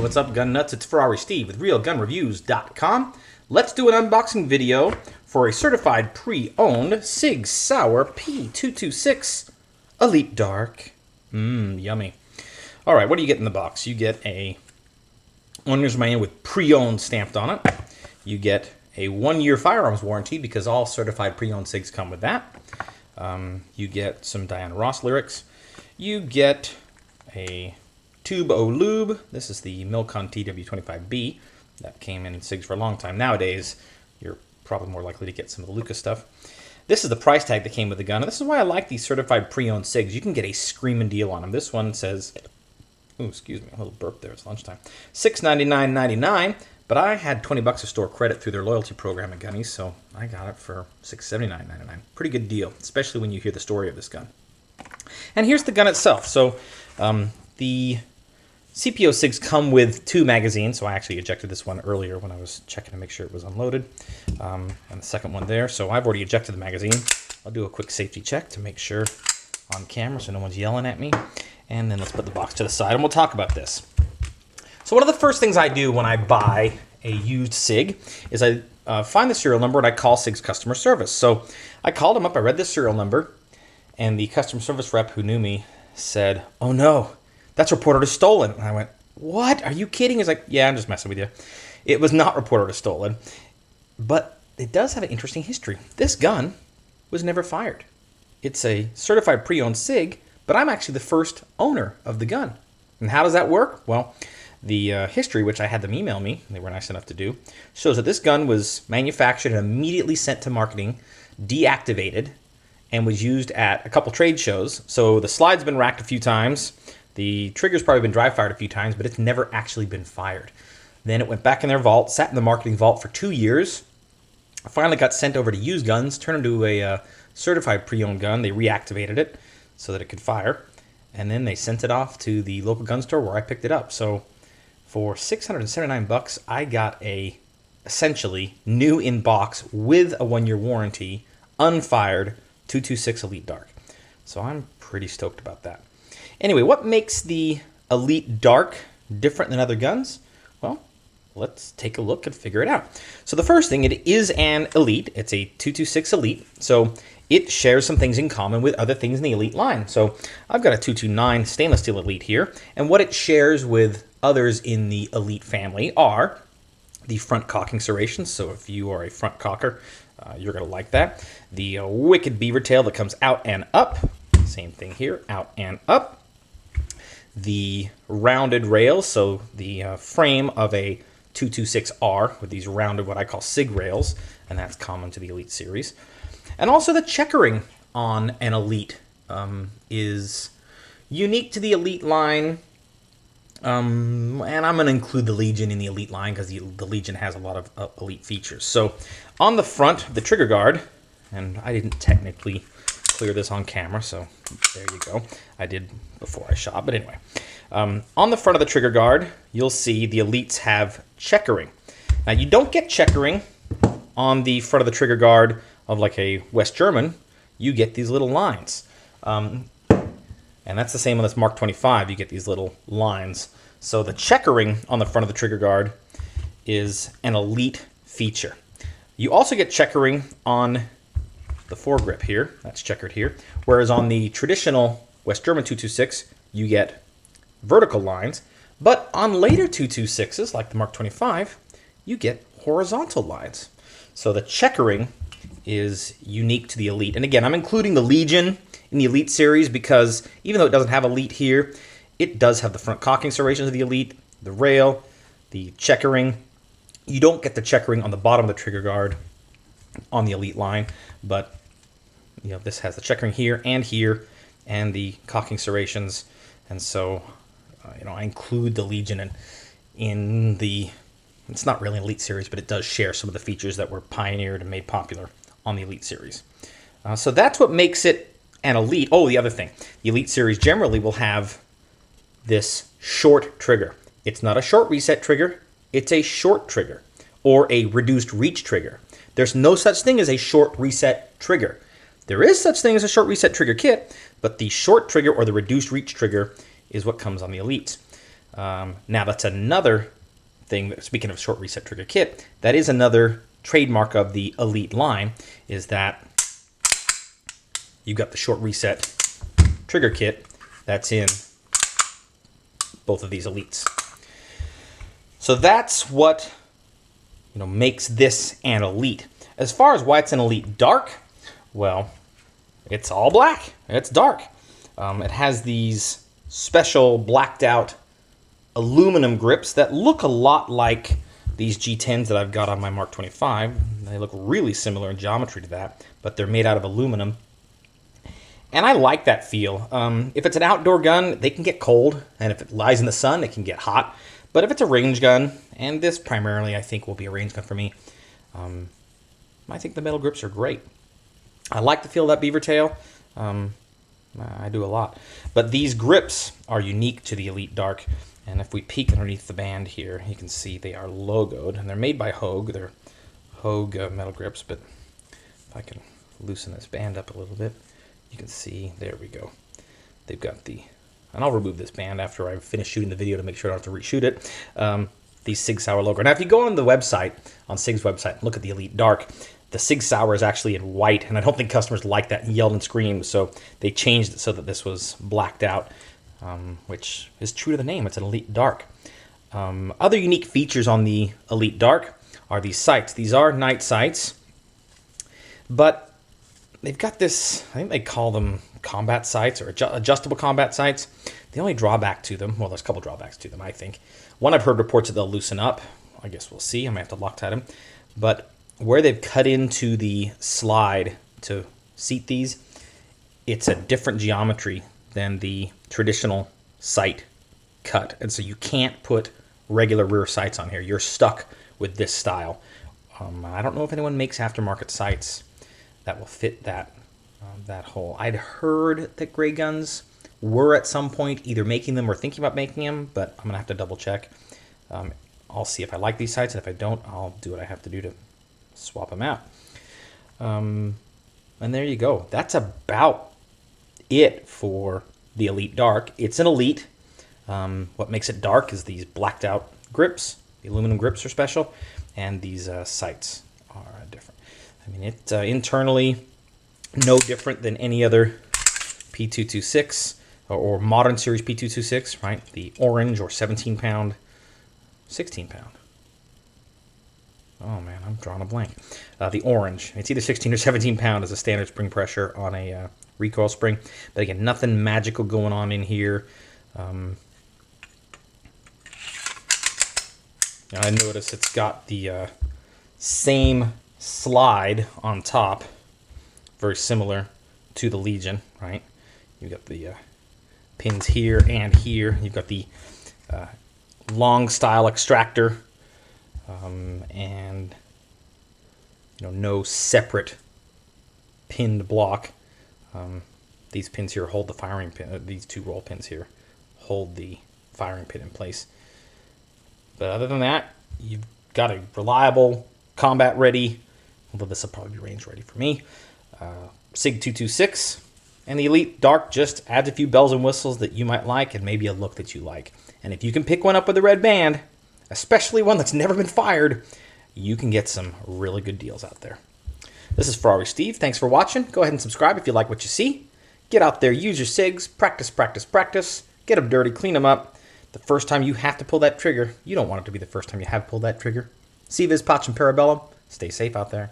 what's up, gun nuts? It's Ferrari Steve with RealGunReviews.com. Let's do an unboxing video for a certified pre-owned Sig Sauer P226 Elite Dark. Yummy. All right, what do you get in the box? You get a owner's manual with pre-owned stamped on it. You get a 1-year firearms warranty because all certified pre-owned SIGs come with that. You get some Diana Ross lyrics. You get a tube o' lube. This is the Milcon TW25B that came in SIGs for a long time. Nowadays, you're probably more likely to get some of the Lucas stuff. This is the price tag that came with the gun, and this is why I like these certified pre-owned SIGs. You can get a screaming deal on them. This one says, ooh, excuse me, a little burp there, it's lunchtime, $699.99, but I had $20 of store credit through their loyalty program at Gunnies, so I got it for $679.99. Pretty good deal, especially when you hear the story of this gun. And here's the gun itself. So the CPO SIGs come with 2 magazines, so I actually ejected this one earlier when I was checking to make sure it was unloaded, and the second one there. So I've already ejected the magazine. I'll do a quick safety check to make sure on camera so no one's yelling at me. And then let's put the box to the side and we'll talk about this. So one of the first things I do when I buy a used SIG is I find the serial number and I call SIG's customer service. So I called him up, I read the serial number, and the customer service rep who knew me said, "Oh no, that's reported as stolen." And I went, "What? Are you kidding?" He's like, "Yeah, I'm just messing with you." It was not reported as stolen, but it does have an interesting history. This gun was never fired. It's a certified pre-owned SIG, but I'm actually the first owner of the gun. And how does that work? Well, the history, which I had them email me, they were nice enough to do, shows that this gun was manufactured and immediately sent to marketing, deactivated, and was used at a couple trade shows. So the slide's been racked a few times, the trigger's probably been dry fired a few times, but it's never actually been fired. Then it went back in their vault, sat in the marketing vault for 2 years, finally got sent over to used guns, turned into a certified pre-owned gun. They reactivated it so that it could fire, and then they sent it off to the local gun store where I picked it up. So for $679, I got a essentially new in box with a 1-year warranty, unfired 226 Elite Dark. So I'm pretty stoked about that. Anyway, what makes the Elite Dark different than other guns? Well, let's take a look and figure it out. So the first thing, it is an Elite. It's a 226 Elite. So it shares some things in common with other things in the Elite line. So I've got a 229 Stainless Steel Elite here, and what it shares with others in the Elite family are the front cocking serrations. So if you are a front cocker, you're going to like that. The wicked beaver tail that comes out and up. Same thing here, out and up. The rounded rails, so the frame of a 226R with these rounded, what I call SIG rails, and that's common to the Elite series. And also the checkering on an Elite is unique to the Elite line. And I'm going to include the Legion in the Elite line because the Legion has a lot of Elite features. So on the front, the trigger guard, and I didn't technically clear this on camera, so there you go. I did before I shot, but anyway. On the front of the trigger guard, you'll see the Elites have checkering. Now you don't get checkering on the front of the trigger guard of like a West German. You get these little lines. And that's the same on this Mark 25. You get these little lines. So the checkering on the front of the trigger guard is an Elite feature. You also get checkering on the foregrip here. That's checkered here. Whereas on the traditional West German 226, you get vertical lines. But on later 226s, like the Mark 25, you get horizontal lines. So the checkering is unique to the Elite. And again, I'm including the Legion in the Elite series because even though it doesn't have Elite here, it does have the front cocking serrations of the Elite, the rail, the checkering. You don't get the checkering on the bottom of the trigger guard on the Elite line, but you know, this has the checkering here and the cocking serrations, and so you know, I include the Legion in the, it's not really an Elite series, but it does share some of the features that were pioneered and made popular on the Elite series. So that's what makes it an Elite. Oh, the other thing, the Elite series generally will have this short trigger. It's not a short reset trigger, it's a short trigger, or a reduced reach trigger. There's no such thing as a short reset trigger. There is such thing as a short reset trigger kit, but the short trigger or the reduced reach trigger is what comes on the Elites. Now that's another thing, speaking of short reset trigger kit, that is another trademark of the Elite line, is that you've got the short reset trigger kit that's in both of these Elites. So that's what makes this an Elite. As far as why it's an Elite Dark, well, it's all black. It's dark. It has these special blacked out aluminum grips that look a lot like these G10s that I've got on my Mark 25. They look really similar in geometry to that, but they're made out of aluminum. And I like that feel. If it's an outdoor gun, they can get cold, and if it lies in the sun, it can get hot. But if it's a range gun, and this primarily I think will be a range gun for me, I think the metal grips are great. I like the feel of that beaver tail. I do a lot. But these grips are unique to the Elite Dark. And if we peek underneath the band here, you can see they are logoed. And they're made by Hogue. They're Hogue metal grips. But if I can loosen this band up a little bit, you can see, there we go. They've got the, and I'll remove this band after I finish shooting the video to make sure I don't have to reshoot it. The Sig Sauer logo. Now, if you go on the website, on SIG's website, and look at the Elite Dark, the Sig Sauer is actually in white, and I don't think customers liked that and yelled and screamed, so they changed it so that this was blacked out, which is true to the name. It's an Elite Dark. Other unique features on the Elite Dark are these sights. These are night sights, but they've got this, I think they call them combat sights or adjustable combat sights. The only drawback to them, well, there's a couple drawbacks to them, I think. One, I've heard reports that they'll loosen up. I guess we'll see. I might have to Loctite them. But where they've cut into the slide to seat these, it's a different geometry than the traditional sight cut. And so you can't put regular rear sights on here. You're stuck with this style. I don't know if anyone makes aftermarket sights that will fit that hole. I'd heard that gray guns were at some point either making them or thinking about making them, but I'm gonna have to double check. I'll see if I like these sights, and if I don't, I'll do what I have to do to swap them out. And there you go. That's about it for the Elite Dark. It's an Elite. What makes it dark is these blacked out grips. The aluminum grips are special, and these sights are different. I mean, it internally no different than any other P226 or modern series P226, right? The orange or 17-pound, 16-pound. Oh man, I'm drawing a blank. The orange, it's either 16 or 17 pound as a standard spring pressure on a recoil spring. But again, nothing magical going on in here. I notice it's got the same slide on top, very similar to the Legion, right? You've got the pins here and here. You've got the long style extractor. And no separate pinned block. These pins here hold the firing pin. These two roll pins here hold the firing pin in place. But other than that, you've got a reliable, combat ready, although this will probably be range ready for me, SIG 226. And the Elite Dark just adds a few bells and whistles that you might like and maybe a look that you like. And if you can pick one up with a red band, especially one that's never been fired, you can get some really good deals out there. This is Ferrari Steve. Thanks for watching. Go ahead and subscribe if you like what you see. Get out there, use your SIGs, practice, practice, practice. Get them dirty, clean them up. The first time you have to pull that trigger, you don't want it to be the first time you have pulled that trigger. CViz, Potch, and Parabellum. Stay safe out there.